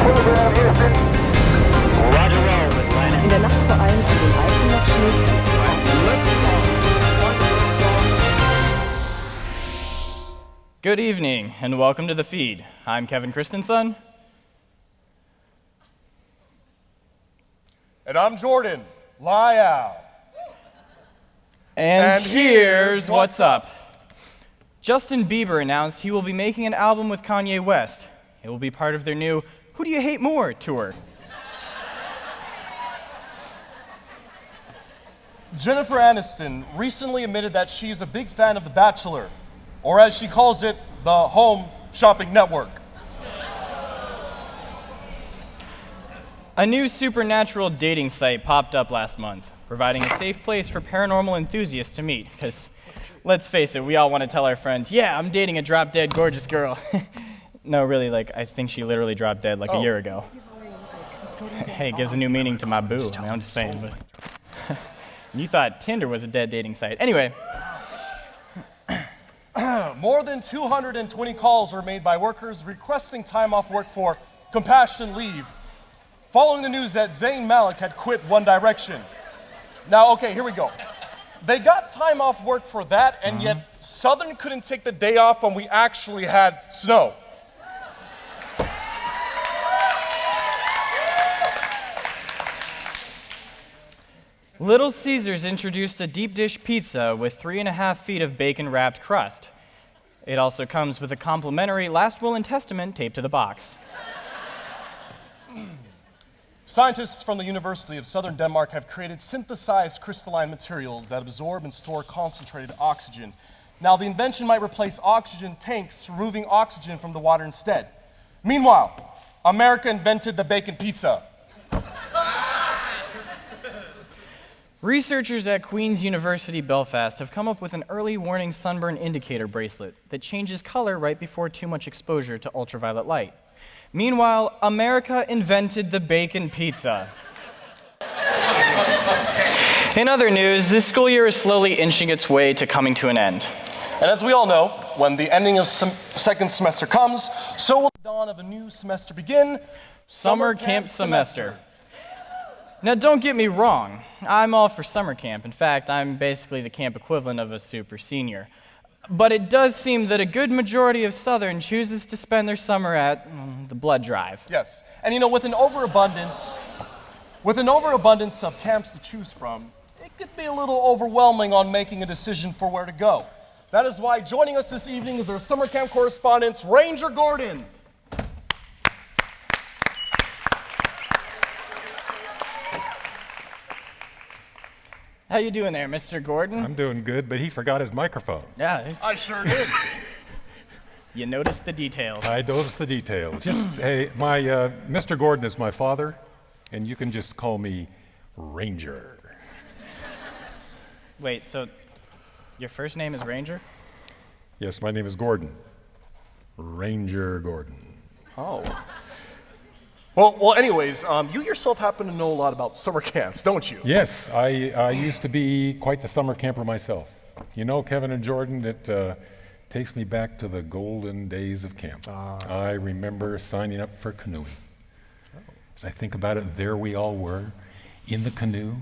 In der Nacht vor allem an den Alpen noch Schnee fällt. Good evening, and welcome to the feed. I'm Kevin Christensen. And I'm Jordan Lyall. And here's what's up. Justin Bieber announced he will be making an album with Kanye West. It will be part of their new Who Do You Hate More tour. Jennifer Aniston recently admitted that she's a big fan of The Bachelor, or as she calls it, the Home Shopping Network. A new supernatural dating site popped up last month, providing a safe place for paranormal enthusiasts to meet, because let's face it, we all want to tell our friends, yeah, I'm dating a drop-dead gorgeous girl. No, really, I think she literally dropped dead a year ago. Hey, it gives a new meaning to my boo. I'm just saying, but... You thought Tinder was a dead dating site. Anyway. More than 220 calls were made by workers requesting time off work for compassion leave, following the news that Zayn Malik had quit One Direction. Now, okay, here we go. They got time off work for that, and yet Southern couldn't take the day off when we actually had snow. Little Caesars introduced a deep dish pizza with 3.5 feet of bacon-wrapped crust. It also comes with a complimentary Last Will and Testament taped to the box. Scientists from the University of Southern Denmark have created synthesized crystalline materials that absorb and store concentrated oxygen. Now, the invention might replace oxygen tanks, removing oxygen from the water instead. Meanwhile, America invented the bacon pizza. Researchers at Queen's University Belfast have come up with an early warning sunburn indicator bracelet that changes color right before too much exposure to ultraviolet light. Meanwhile, America invented the bacon pizza. In other news, this school year is slowly inching its way to coming to an end. And as we all know, when the ending of second semester comes, so will the dawn of a new semester begin. Summer camp semester. Now, don't get me wrong. I'm all for summer camp. In fact, I'm basically the camp equivalent of a super senior. But it does seem that a good majority of Southern chooses to spend their summer at the blood drive. Yes. And with an overabundance of camps to choose from, it could be a little overwhelming on making a decision for where to go. That is why joining us this evening is our summer camp correspondent, Ranger Gordon. How you doing there, Mr. Gordon? I'm doing good, but he forgot his microphone. Yeah. I sure did. You noticed the details. I noticed the details. Hey, Mr. Gordon is my father, and you can just call me Ranger. Wait, so your first name is Ranger? Yes, my name is Gordon. Ranger Gordon. Oh. Well, anyways, you yourself happen to know a lot about summer camps, don't you? Yes, I used to be quite the summer camper myself. Kevin and Jordan, it takes me back to the golden days of camp. I remember signing up for canoeing. As I think about it, there we all were, in the canoe,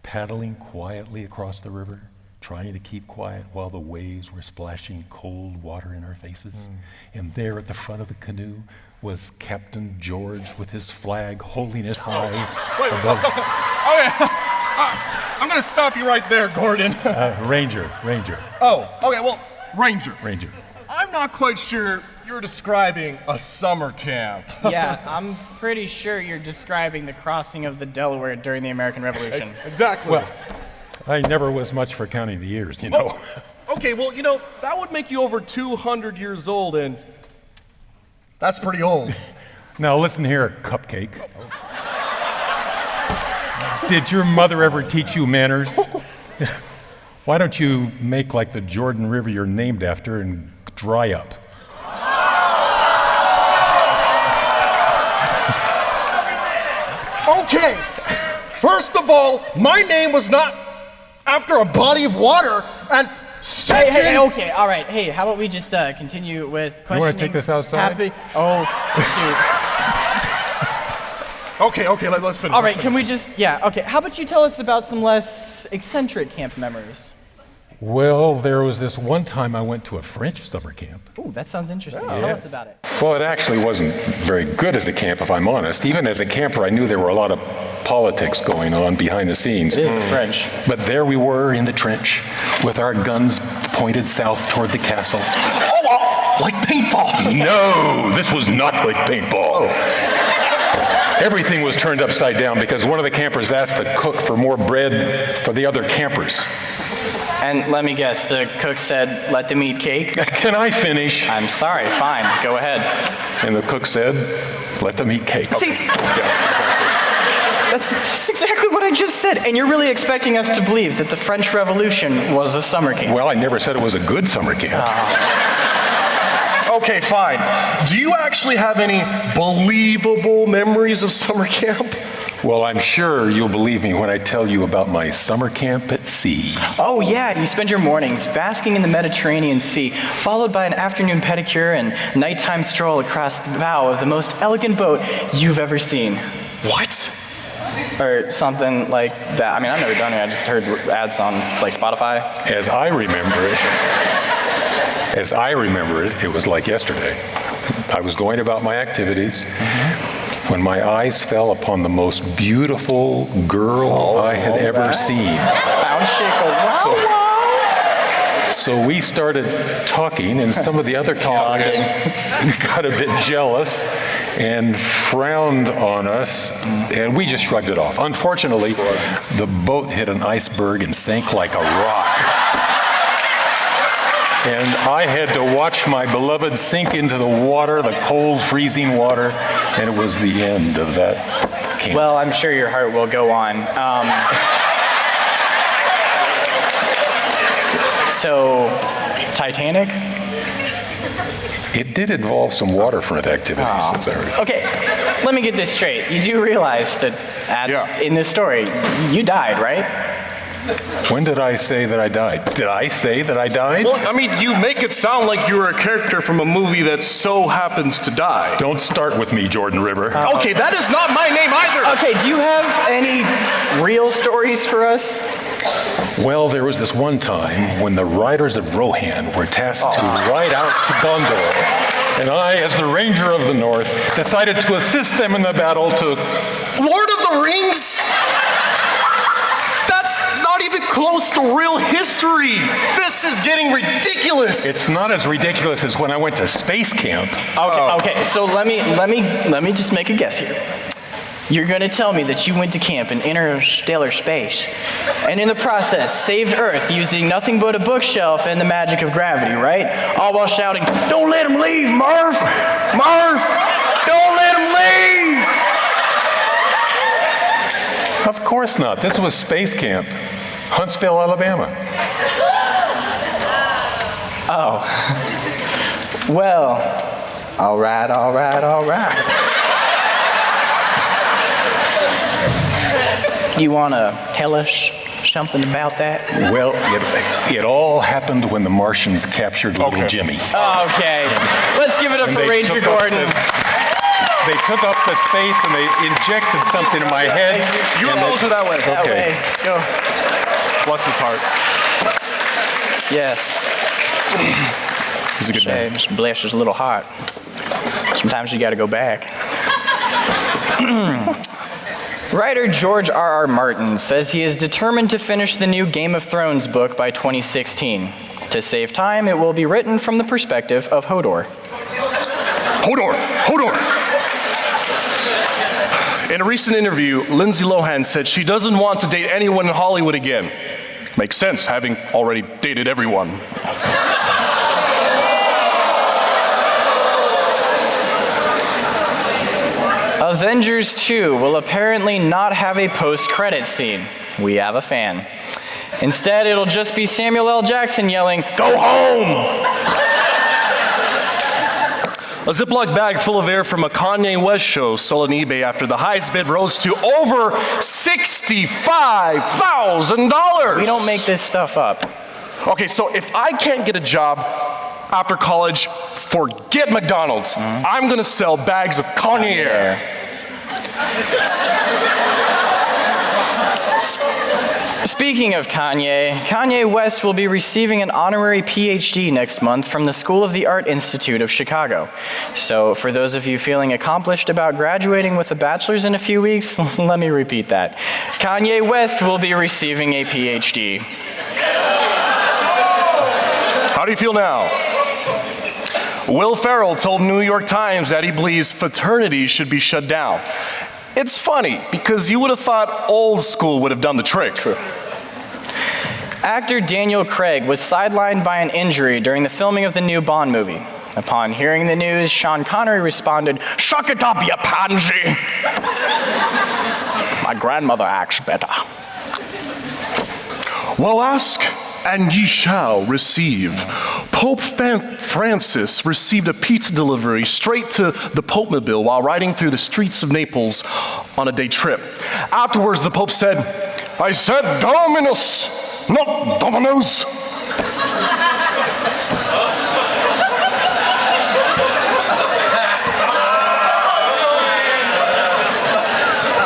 paddling quietly across the river, trying to keep quiet while the waves were splashing cold water in our faces. And there at the front of the canoe was Captain George with his flag holding it high above. I'm going to stop you right there, Gordon. Ranger. Oh, okay, well, Ranger. Ranger. I'm not quite sure you're describing a summer camp. Yeah, I'm pretty sure you're describing the crossing of the Delaware during the American Revolution. Exactly. Well, I never was much for counting the years, Oh, okay, well, that would make you over 200 years old, and that's pretty old. Now listen here, Cupcake. Did your mother ever teach you manners? Why don't you make like the Jordan River you're named after and dry up? Okay, first of all, my name was not after a body of water, and second... Hey, okay, all right. Hey, how about we just continue with questioning? You want to take this outside? Oh, shoot. Okay, let's finish. All right, can we just, okay. How about you tell us about some less eccentric camp memories? Well, there was this one time I went to a French summer camp. Ooh, that sounds interesting. Tell us about it. Well, it actually wasn't very good as a camp, if I'm honest. Even as a camper, I knew there were a lot of politics going on behind the scenes. It is the French. But there we were in the trench with our guns pointed south toward the castle. Oh, like paintball. No, this was not like paintball. Everything was turned upside down because one of the campers asked the cook for more bread for the other campers. And let me guess, the cook said, let them eat cake? Can I finish? I'm sorry, fine, go ahead. And the cook said, let them eat cake. See, that's exactly what I just said. And you're really expecting us to believe that the French Revolution was a summer camp? Well, I never said it was a good summer camp. Okay, fine. Do you actually have any believable memories of summer camp? Well, I'm sure you'll believe me when I tell you about my summer camp at sea. Oh yeah, you spend your mornings basking in the Mediterranean Sea, followed by an afternoon pedicure and nighttime stroll across the bow of the most elegant boat you've ever seen. What? Or something like that. I mean, I've never done it, I just heard ads on like Spotify. As I remember it, it was like yesterday. I was going about my activities when my eyes fell upon the most beautiful girl I had ever seen. So we started talking, and some of the other campers got a bit jealous and frowned on us, and we just shrugged it off. Unfortunately, the boat hit an iceberg and sank like a rock. And I had to watch my beloved sink into the water, the cold, freezing water, and it was the end of that camp. Well, I'm sure your heart will go on. So, Titanic? It did involve some waterfront activities. Okay, let me get this straight. You do realize that in this story, you died, right? When did I say that I died? Did I say that I died? Well, I mean, you make it sound like you were a character from a movie that so happens to die. Don't start with me, Jordan River. Okay, that is not my name either. Okay, do you have any real stories for us? Well, there was this one time when the riders of Rohan were tasked to ride out to Gondor, and I, as the Ranger of the North, decided to assist them in the battle to... Lord of the Rings? That's not even close to real history. This is getting ridiculous. It's not as ridiculous as when I went to space camp. Okay, so let me just make a guess here. You're gonna tell me that you went to camp in interstellar space, and in the process saved Earth using nothing but a bookshelf and the magic of gravity, right? All while shouting, "Don't let him leave, Murph! Murph! Don't let him leave!" Of course not. This was space camp, Huntsville, Alabama. Oh. Well, all right. You want to tell us something about that? Well, it all happened when the Martians captured little Jimmy. Okay. Let's give it up for Ranger Gordon. They took up the space and they injected something in my head. UFOs are that way. That way. Go. Bless his heart. Yes. He's a good man. Just bless his little heart. Sometimes you got to go back. Writer George R.R. Martin says he is determined to finish the new Game of Thrones book by 2016. To save time, it will be written from the perspective of Hodor. Hodor! In a recent interview, Lindsay Lohan said she doesn't want to date anyone in Hollywood again. Makes sense, having already dated everyone. Avengers 2 will apparently not have a post-credits scene. We have a fan. Instead, it'll just be Samuel L. Jackson yelling, "Go home!" A Ziploc bag full of air from a Kanye West show sold on eBay after the highest bid rose to over $65,000. We don't make this stuff up. Okay, so if I can't get a job after college, forget McDonald's. I'm gonna sell bags of Kanye air. Speaking of Kanye, Kanye West will be receiving an honorary PhD next month from the School of the Art Institute of Chicago. So for those of you feeling accomplished about graduating with a bachelor's in a few weeks, let me repeat that. Kanye West will be receiving a PhD. How do you feel now? Will Ferrell told New York Times that he believes fraternities should be shut down. It's funny, because you would have thought old school would have done the trick. True. Actor Daniel Craig was sidelined by an injury during the filming of the new Bond movie. Upon hearing the news, Sean Connery responded, "Suck it up, you pansy!" My grandmother acts better. Well, ask and ye shall receive. Pope Francis received a pizza delivery straight to the Pope-mobile while riding through the streets of Naples on a day trip. Afterwards, the Pope said, "I said Dominus, not Dominoes."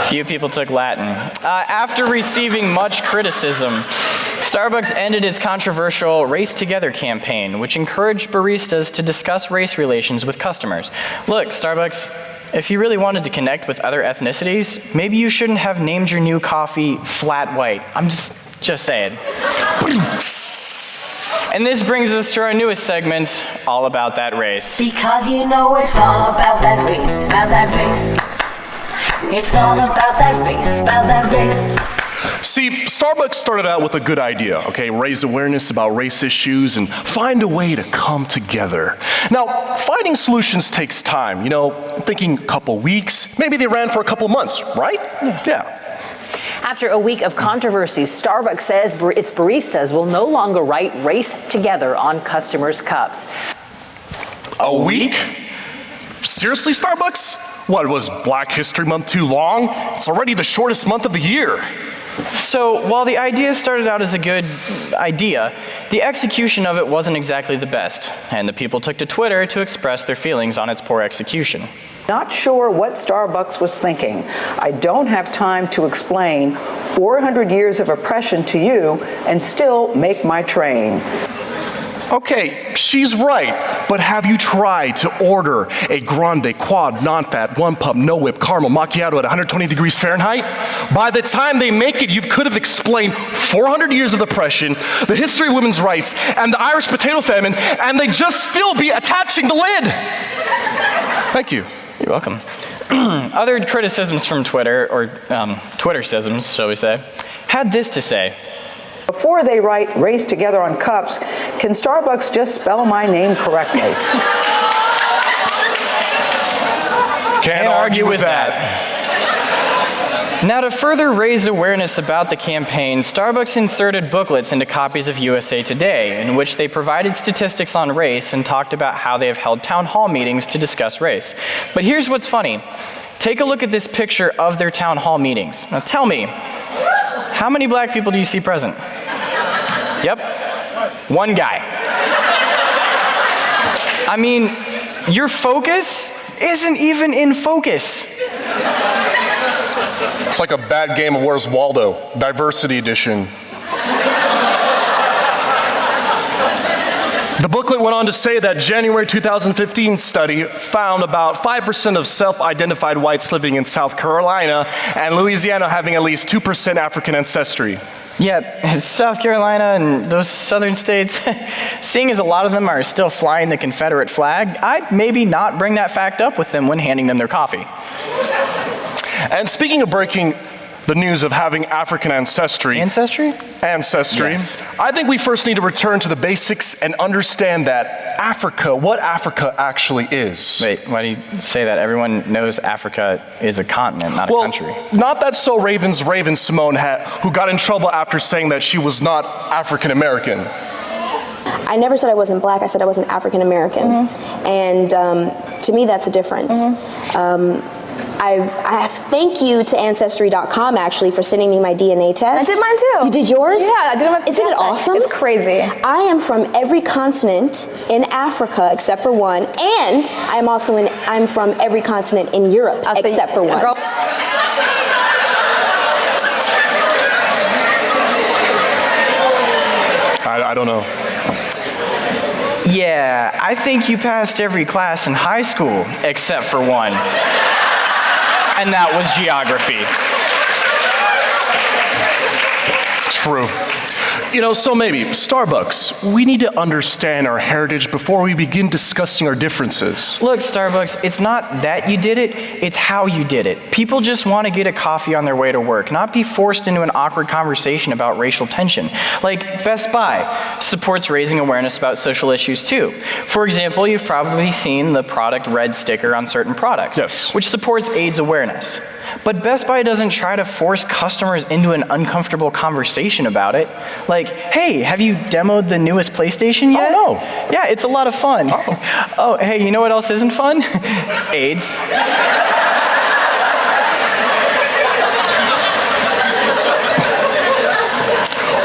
Few people took Latin. After receiving much criticism, Starbucks ended its controversial Race Together campaign, which encouraged baristas to discuss race relations with customers. Look, Starbucks, if you really wanted to connect with other ethnicities, maybe you shouldn't have named your new coffee Flat White. I'm just saying. And this brings us to our newest segment, All About That Race. Because you know it's all about that race, about that race. It's all about that race, about that race. See, Starbucks started out with a good idea, okay? Raise awareness about race issues and find a way to come together. Now, finding solutions takes time. You know, thinking a couple weeks, maybe they ran for a couple months, right? Yeah. After a week of controversy, Starbucks says its baristas will no longer write "Race Together" on customers' cups. A week? Seriously, Starbucks? What, was Black History Month too long? It's already the shortest month of the year. So while the idea started out as a good idea, the execution of it wasn't exactly the best, and the people took to Twitter to express their feelings on its poor execution. Not sure what Starbucks was thinking. I don't have time to explain 400 years of oppression to you and still make my train. Okay, she's right, but have you tried to order a grande, quad, non-fat, one pump, no whip, caramel macchiato at 120 degrees Fahrenheit? By the time they make it, you could have explained 400 years of oppression, the history of women's rights, and the Irish potato famine, and they'd just still be attaching the lid. Thank you. You're welcome. Other criticisms from Twitter, or Twitter-cisms, shall we say, had this to say. Before they write "Race Together" on cups, can Starbucks just spell my name correctly? Can't argue with that. Now, to further raise awareness about the campaign, Starbucks inserted booklets into copies of USA Today, in which they provided statistics on race and talked about how they have held town hall meetings to discuss race. But here's what's funny. Take a look at this picture of their town hall meetings. Now tell me, how many black people do you see present? Yep, one guy. I mean, your focus isn't even in focus. It's like a bad game of Where's Waldo, Diversity Edition. The booklet went on to say that January 2015 study found about 5% of self-identified whites living in South Carolina and Louisiana having at least 2% African ancestry. Yeah, South Carolina and those southern states, seeing as a lot of them are still flying the Confederate flag, I'd maybe not bring that fact up with them when handing them their coffee. And speaking of breaking the news of having African ancestry. Ancestry? Yes. I think we first need to return to the basics and understand that what Africa actually is. Wait, why do you say that? Everyone knows Africa is a continent, not a country. Not that so Raven Simone who got in trouble after saying that she was not African American. I never said I wasn't black, I said I wasn't African American. And to me, that's a difference. I thank you to Ancestry.com actually for sending me my DNA test. I did mine too. You did yours? Yeah, I did it on my Isn't it awesome? It's crazy. I am from every continent in Africa except for one, and I'm from every continent in Europe except for one. I don't know. Yeah, I think you passed every class in high school except for one. And that was geography. True. You know, so maybe, Starbucks, we need to understand our heritage before we begin discussing our differences. Look, Starbucks, it's not that you did it, it's how you did it. People just want to get a coffee on their way to work, not be forced into an awkward conversation about racial tension. Like Best Buy supports raising awareness about social issues too. For example, you've probably seen the Product Red sticker on certain products, yes, which supports AIDS awareness. But Best Buy doesn't try to force customers into an uncomfortable conversation about it. Like, hey, have you demoed the newest PlayStation yet? Oh, no. Yeah, it's a lot of fun. Oh, hey, you know what else isn't fun? AIDS.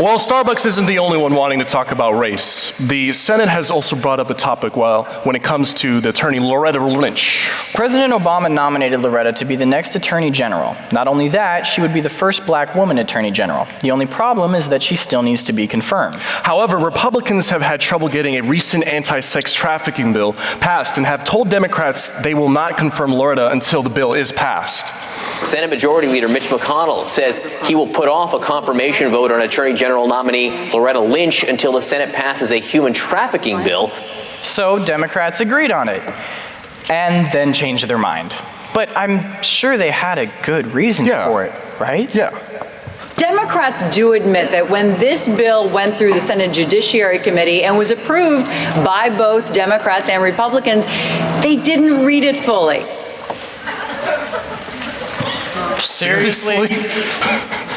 Well, Starbucks isn't the only one wanting to talk about race. The Senate has also brought up the topic when it comes to the attorney Loretta Lynch. President Obama nominated Loretta to be the next Attorney General. Not only that, she would be the first black woman Attorney General. The only problem is that she still needs to be confirmed. However, Republicans have had trouble getting a recent anti-sex trafficking bill passed and have told Democrats they will not confirm Loretta until the bill is passed. Senate Majority Leader Mitch McConnell says he will put off a confirmation vote on Attorney General nominee Loretta Lynch until the Senate passes a human trafficking bill. So Democrats agreed on it, and then changed their mind. But I'm sure they had a good reason for it, right? Yeah. Democrats do admit that when this bill went through the Senate Judiciary Committee and was approved by both Democrats and Republicans, they didn't read it fully. Seriously?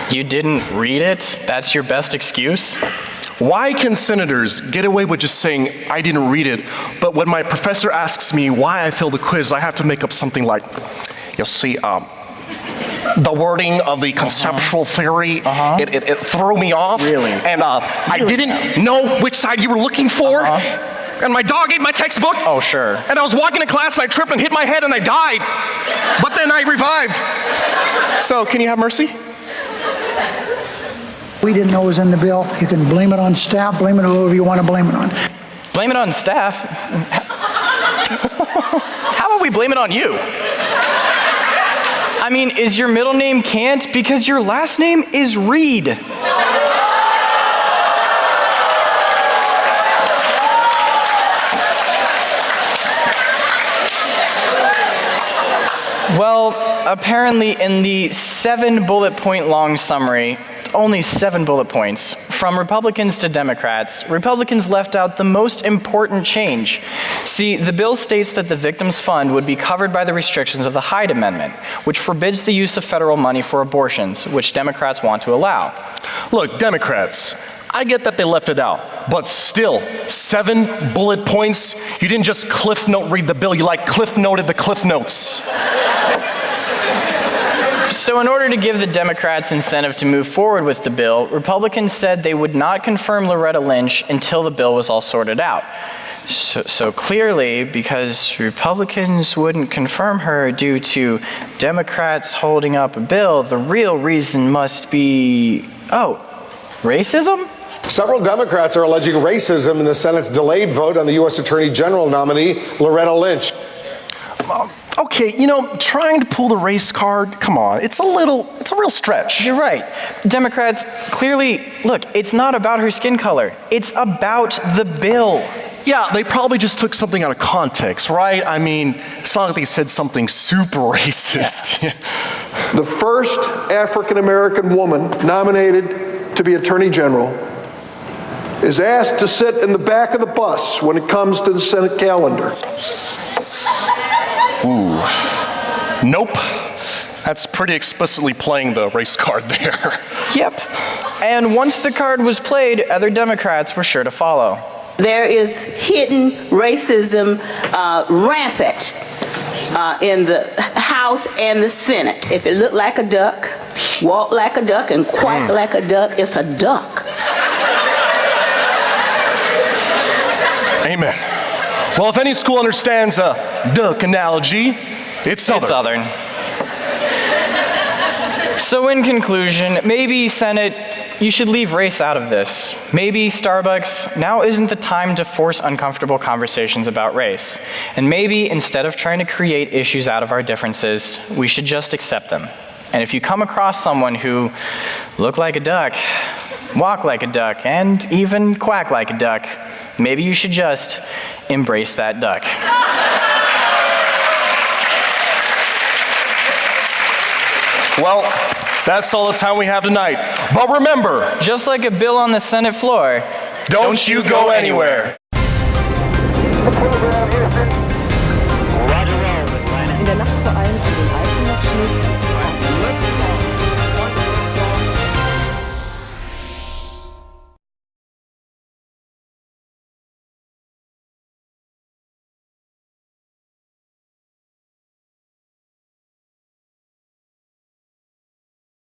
You didn't read it? That's your best excuse? Why can senators get away with just saying, I didn't read it, but when my professor asks me why I failed the quiz, I have to make up something like, you see, the wording of the conceptual theory, it threw me off. Really? And I didn't know which side you were looking for. And my dog ate my textbook. Oh, sure. And I was walking to class and I tripped and hit my head and I died. But then I revived. So, can you have mercy? We didn't know it was in the bill. You can blame it on staff, blame it on whoever you want to blame it on. Blame it on staff? How about we blame it on you? I mean, is your middle name Kant because your last name is Reed? Well, apparently in the 7 bullet point long summary, only 7 bullet points, from Republicans to Democrats, Republicans left out the most important change. See, the bill states that the Victims Fund would be covered by the restrictions of the Hyde Amendment, which forbids the use of federal money for abortions, which Democrats want to allow. Look, Democrats, I get that they left it out, but still, 7 bullet points? You didn't just cliff note read the bill, you cliff noted the cliff notes. So in order to give the Democrats incentive to move forward with the bill, Republicans said they would not confirm Loretta Lynch until the bill was all sorted out. So clearly, because Republicans wouldn't confirm her due to Democrats holding up a bill, the real reason must be, racism? Several Democrats are alleging racism in the Senate's delayed vote on the U.S. Attorney General nominee, Loretta Lynch. Okay, trying to pull the race card, come on, it's a real stretch. You're right. Democrats, clearly, look, it's not about her skin color. It's about the bill. Yeah, they probably just took something out of context, right? I mean, it's not like they said something super racist. Yeah. The first African-American woman nominated to be Attorney General is asked to sit in the back of the bus when it comes to the Senate calendar. Ooh. Nope. That's pretty explicitly playing the race card there. Yep. And once the card was played, other Democrats were sure to follow. There is hidden racism rampant in the House and the Senate. If it looked like a duck, walked like a duck, and quacked like a duck, it's a duck. Amen. Well, if any school understands a duck analogy, it's Southern. It's Southern. So in conclusion, maybe Senate, you should leave race out of this. Maybe Starbucks, now isn't the time to force uncomfortable conversations about race. And maybe instead of trying to create issues out of our differences, we should just accept them. And if you come across someone who look like a duck, walk like a duck, and even quack like a duck, maybe you should just embrace that duck. Well, that's all the time we have tonight. But remember, just like a bill on the Senate floor, don't you go anywhere.